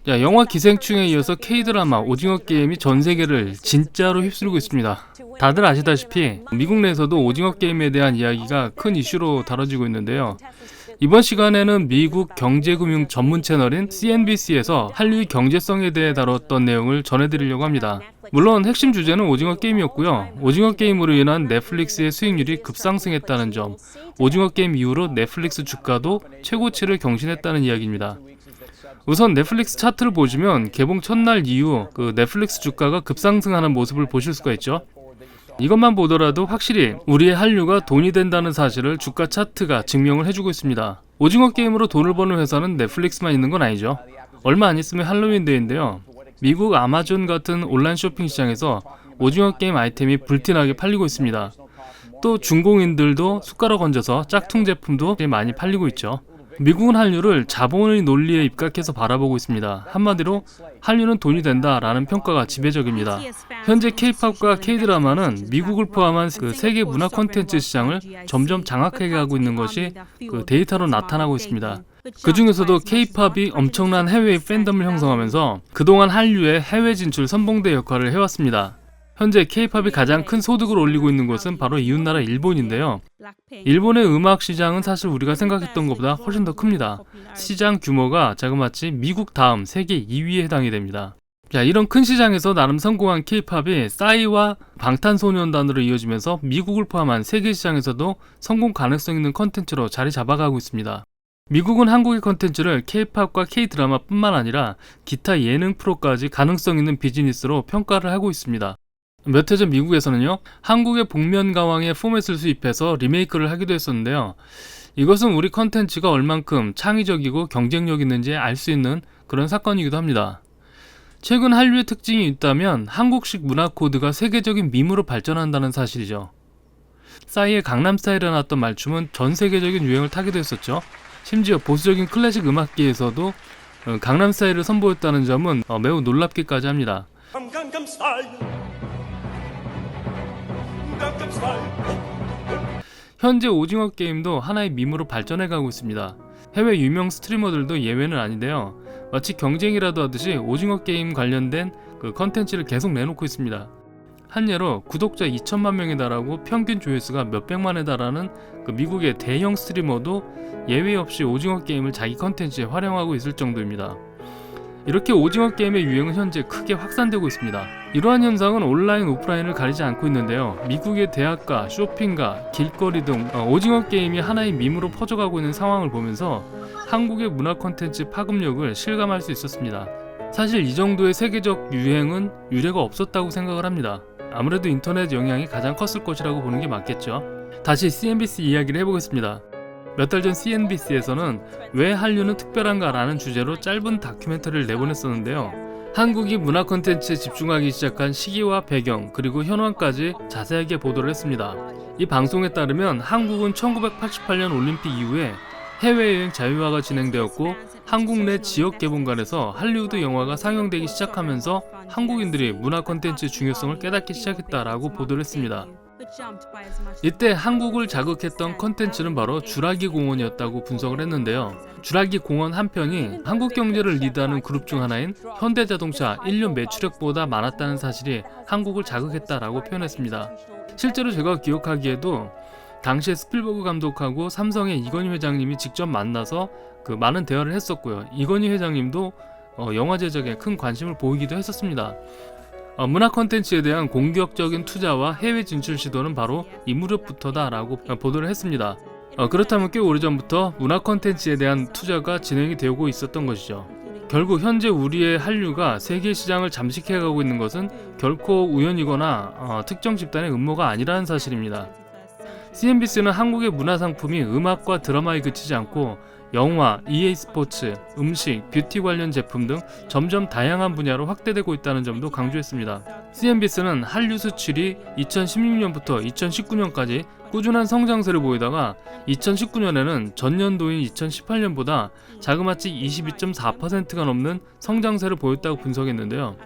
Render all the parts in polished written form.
자, 영화 기생충에 이어서 K-드라마 오징어 게임이 전 세계를 진짜로 휩쓸고 있습니다. 다들 아시다시피 미국 내에서도 오징어 게임에 대한 이야기가 큰 이슈로 다뤄지고 있는데요. 이번 시간에는 미국 경제금융 전문 채널인 CNBC에서 한류의 경제성에 대해 다뤘던 내용을 전해드리려고 합니다. 물론 핵심 주제는 오징어 게임이었고요. 오징어 게임으로 인한 넷플릭스의 수익률이 급상승했다는 점, 오징어 게임 이후로 넷플릭스 주가도 최고치를 경신했다는 이야기입니다. 우선 넷플릭스 차트를 보시면 개봉 첫날 이후 넷플릭스 주가가 급상승하는 모습을 보실 수가 있죠. 이것만 보더라도 확실히 우리의 한류가 돈이 된다는 사실을 주가 차트가 증명을 해주고 있습니다. 오징어 게임으로 돈을 버는 회사는 넷플릭스만 있는 건 아니죠. 얼마 안 있으면 할로윈데이인데요. 미국 아마존 같은 온라인 쇼핑 시장에서 오징어 게임 아이템이 불티나게 팔리고 있습니다. 또 중공인들도 숟가락 얹어서 짝퉁 제품도 많이 팔리고 있죠. 미국은 한류를 자본의 논리에 입각해서 바라보고 있습니다. 한마디로 한류는 돈이 된다라는 평가가 지배적입니다. 현재 K-팝과 K-드라마는 미국을 포함한 세계 문화 콘텐츠 시장을 점점 장악해 가고 있는 것이 데이터로 나타나고 있습니다. 그 중에서도 K-팝이 엄청난 해외의 팬덤을 형성하면서 그동안 한류의 해외 진출 선봉대 역할을 해왔습니다. 현재 K-팝이 가장 큰 소득을 올리고 있는 곳은 바로 이웃나라 일본인데요. 일본의 음악 시장은 사실 우리가 생각했던 것보다 훨씬 더 큽니다. 시장 규모가 자그마치 미국 다음 세계 2위에 해당이 됩니다. 자, 이런 큰 시장에서 나름 성공한 K-팝이 싸이와 방탄소년단으로 이어지면서 미국을 포함한 세계 시장에서도 성공 가능성 있는 컨텐츠로 자리 잡아가고 있습니다. 미국은 한국의 컨텐츠를 K-팝과 K-드라마 뿐만 아니라 기타 예능 프로까지 가능성 있는 비즈니스로 평가를 하고 있습니다. 몇 해 전 미국에서는요, 한국의 복면가왕의 포맷을 수입해서 리메이크를 하기도 했었는데요. 이것은 우리 컨텐츠가 얼만큼 창의적이고 경쟁력 있는지 알 수 있는 그런 사건이기도 합니다. 최근 한류의 특징이 있다면 한국식 문화 코드가 세계적인 밈으로 발전한다는 사실이죠. 싸이의 강남스타일에 나왔던 말춤은 전 세계적인 유행을 타기도 했었죠. 심지어 보수적인 클래식 음악계에서도 강남스타일을 선보였다는 점은 매우 놀랍기까지 합니다. 현재 오징어 게임도 하나의 밈으로 발전해가고 있습니다. 해외 유명 스트리머들도 예외는 아닌데요. 마치 경쟁이라도 하듯이 오징어 게임 관련된 컨텐츠를 계속 내놓고 있습니다. 한 예로 구독자 2천만 명에 달하고 평균 조회수가 몇백만에 달하는 미국의 대형 스트리머도 예외 없이 오징어 게임을 자기 컨텐츠에 활용하고 있을 정도입니다. 이렇게 오징어 게임의 유행은 현재 크게 확산되고 있습니다. 이러한 현상은 온라인, 오프라인을 가리지 않고 있는데요. 미국의 대학가, 쇼핑가, 길거리 등 오징어 게임이 하나의 밈으로 퍼져가고 있는 상황을 보면서 한국의 문화 콘텐츠 파급력을 실감할 수 있었습니다. 사실 이 정도의 세계적 유행은 유례가 없었다고 생각을 합니다. 아무래도 인터넷 영향이 가장 컸을 것이라고 보는 게 맞겠죠. 다시 CNBC 이야기를 해보겠습니다. 몇 달 전 CNBC에서는 왜 한류는 특별한가 라는 주제로 짧은 다큐멘터리를 내보냈었는데요. 한국이 문화 콘텐츠에 집중하기 시작한 시기와 배경 그리고 현황까지 자세하게 보도를 했습니다. 이 방송에 따르면 한국은 1988년 올림픽 이후에 해외여행 자유화가 진행되었고 한국 내 지역 개봉관에서 할리우드 영화가 상영되기 시작하면서 한국인들이 문화 콘텐츠의 중요성을 깨닫기 시작했다라고 보도를 했습니다. 이때 한국을 자극했던 컨텐츠는 바로 주라기 공원이었다고 분석을 했는데요. 주라기 공원 한 편이 한국 경제를 리드하는 그룹 중 하나인 현대자동차 1년 매출액보다 많았다는 사실이 한국을 자극했다라고 표현했습니다. 실제로 제가 기억하기에도 당시에 스필버그 감독하고 삼성의 이건희 회장님이 직접 만나서 많은 대화를 했었고요. 이건희 회장님도 영화 제작에 큰 관심을 보이기도 했었습니다. 문화 콘텐츠에 대한 공격적인 투자와 해외 진출 시도는 바로 이 무렵부터다라고 보도를 했습니다. 그렇다면 꽤 오래전부터 문화 콘텐츠에 대한 투자가 진행이 되고 있었던 것이죠. 결국 현재 우리의 한류가 세계 시장을 잠식해가고 있는 것은 결코 우연이거나 특정 집단의 음모가 아니라는 사실입니다. CNBC는 한국의 문화 상품이 음악과 드라마에 그치지 않고 영화, EA 스포츠, 음식, 뷰티 관련 제품 등 점점 다양한 분야로 확대되고 있다는 점도 강조했습니다. CNBC는 한류 수출이 2016년부터 2019년까지 꾸준한 성장세를 보이다가 2019년에는 전년도인 2018년보다 자그마치 22.4%가 넘는 성장세를 보였다고 분석했는데요.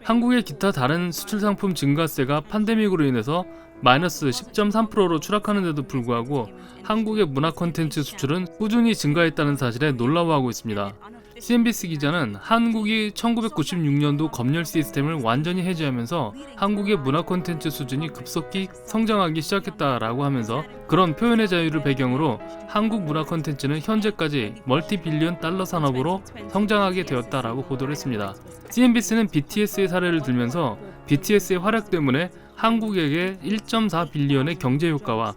한국의 기타 다른 수출 상품 증가세가 팬데믹으로 인해서 마이너스 10.3%로 추락하는데도 불구하고 한국의 문화 콘텐츠 수출은 꾸준히 증가했다는 사실에 놀라워하고 있습니다. CNBC 기자는 한국이 1996년도 검열 시스템을 완전히 해제하면서 한국의 문화 콘텐츠 수준이 급속히 성장하기 시작했다라고 하면서 그런 표현의 자유를 배경으로 한국 문화 콘텐츠는 현재까지 멀티 빌리언 달러 산업으로 성장하게 되었다라고 보도를 했습니다. CNBC는 BTS의 사례를 들면서 BTS의 활약 때문에 한국에게 1.4 빌리언의 경제 효과와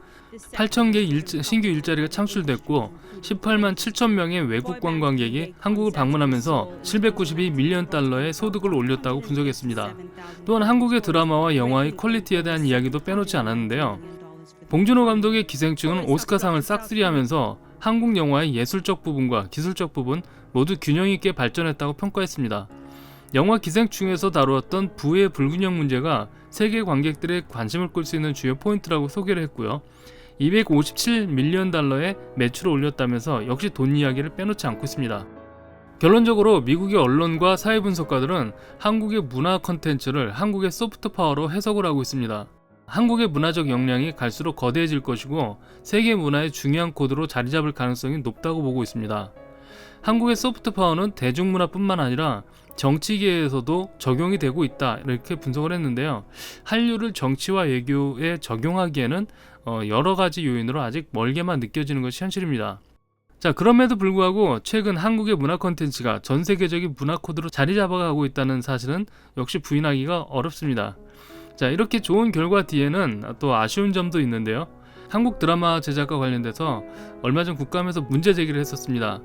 8,000개 신규 일자리가 창출됐고 18만 7천 명의 외국 관광객이 한국을 방문하면서 792 밀리언 달러의 소득을 올렸다고 분석했습니다. 또한 한국의 드라마와 영화의 퀄리티에 대한 이야기도 빼놓지 않았는데요. 봉준호 감독의 기생충은 오스카상을 싹쓸이하면서 한국 영화의 예술적 부분과 기술적 부분 모두 균형 있게 발전했다고 평가했습니다. 영화 기생충에서 다루었던 부의 불균형 문제가 세계 관객들의 관심을 끌 수 있는 주요 포인트라고 소개를 했고요. 257 밀리언 달러의 매출을 올렸다면서 역시 돈 이야기를 빼놓지 않고 있습니다. 결론적으로 미국의 언론과 사회 분석가들은 한국의 문화 콘텐츠를 한국의 소프트 파워로 해석을 하고 있습니다. 한국의 문화적 역량이 갈수록 거대해질 것이고 세계 문화의 중요한 코드로 자리 잡을 가능성이 높다고 보고 있습니다. 한국의 소프트 파워는 대중문화뿐만 아니라 정치계에서도 적용이 되고 있다 이렇게 분석을 했는데요. 한류를 정치와 외교에 적용하기에는 여러 가지 요인으로 아직 멀게만 느껴지는 것이 현실입니다. 자, 그럼에도 불구하고 최근 한국의 문화 콘텐츠가 전 세계적인 문화 코드로 자리 잡아가고 있다는 사실은 역시 부인하기가 어렵습니다. 자, 이렇게 좋은 결과 뒤에는 또 아쉬운 점도 있는데요. 한국 드라마 제작과 관련돼서 얼마 전 국감에서 문제 제기를 했었습니다.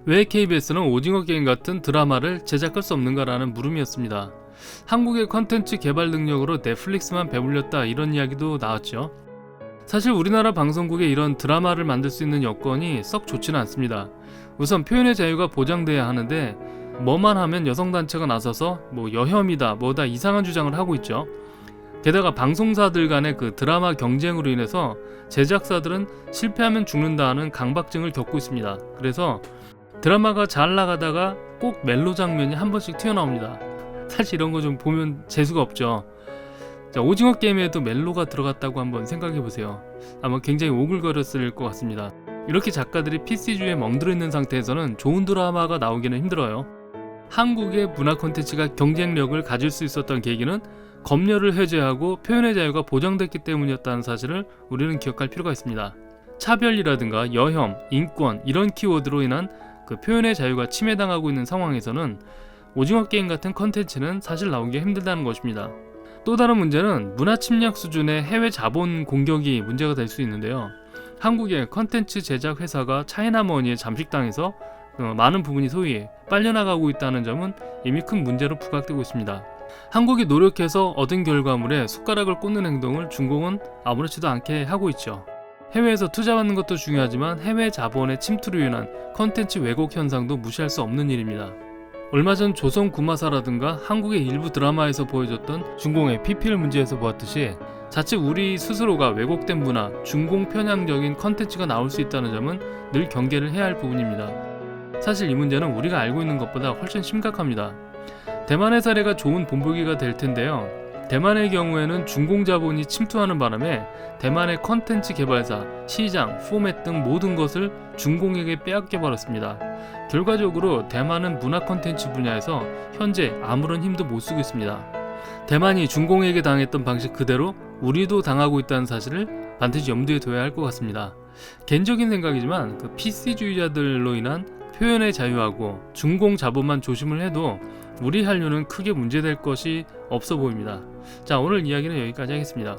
왜 KBS는 오징어 게임 같은 드라마를 제작할 수 없는가라는 물음이었습니다. 한국의 컨텐츠 개발 능력으로 넷플릭스만 배불렸다 이런 이야기도 나왔죠. 사실 우리나라 방송국에 이런 드라마를 만들 수 있는 여건이 썩 좋지는 않습니다. 우선 표현의 자유가 보장돼야 하는데 뭐만 하면 여성단체가 나서서 여혐이다 뭐다 이상한 주장을 하고 있죠. 게다가 방송사들 간의 그 드라마 경쟁으로 인해서 제작사들은 실패하면 죽는다는 강박증을 겪고 있습니다. 그래서 드라마가 잘 나가다가 꼭 멜로 장면이 한 번씩 튀어나옵니다. 사실 이런 거 좀 보면 재수가 없죠. 자, 오징어 게임에도 멜로가 들어갔다고 한번 생각해보세요. 아마 굉장히 오글거렸을 것 같습니다. 이렇게 작가들이 PC주의에 멍들어 있는 상태에서는 좋은 드라마가 나오기는 힘들어요. 한국의 문화 콘텐츠가 경쟁력을 가질 수 있었던 계기는 검열을 해제하고 표현의 자유가 보장됐기 때문이었다는 사실을 우리는 기억할 필요가 있습니다. 차별이라든가 여혐, 인권 이런 키워드로 인한 그 표현의 자유가 침해당하고 있는 상황에서는 오징어 게임 같은 컨텐츠는 사실 나오기 힘들다는 것입니다. 또 다른 문제는 문화 침략 수준의 해외 자본 공격이 문제가 될 수 있는데요. 한국의 컨텐츠 제작 회사가 차이나머니에 잠식당해서 많은 부분이 소위 빨려나가고 있다는 점은 이미 큰 문제로 부각되고 있습니다. 한국이 노력해서 얻은 결과물에 숟가락을 꽂는 행동을 중공은 아무렇지도 않게 하고 있죠. 해외에서 투자받는 것도 중요하지만 해외 자본의 침투로 인한 컨텐츠 왜곡 현상도 무시할 수 없는 일입니다. 얼마 전 조선 구마사라든가 한국의 일부 드라마에서 보여줬던 중공의 PPL 문제에서 보았듯이 자칫 우리 스스로가 왜곡된 문화, 중공 편향적인 컨텐츠가 나올 수 있다는 점은 늘 경계를 해야 할 부분입니다. 사실 이 문제는 우리가 알고 있는 것보다 훨씬 심각합니다. 대만의 사례가 좋은 본보기가 될 텐데요. 대만의 경우에는 중공 자본이 침투하는 바람에 대만의 컨텐츠 개발사, 시장, 포맷 등 모든 것을 중공에게 빼앗겨 버렸습니다. 결과적으로 대만은 문화 컨텐츠 분야에서 현재 아무런 힘도 못 쓰고 있습니다. 대만이 중공에게 당했던 방식 그대로 우리도 당하고 있다는 사실을 반드시 염두에 둬야 할 것 같습니다. 개인적인 생각이지만 그 PC주의자들로 인한 표현의 자유하고 중공 자본만 조심을 해도 우리 한류는 크게 문제될 것이 없어 보입니다. 자, 오늘 이야기는 여기까지 하겠습니다.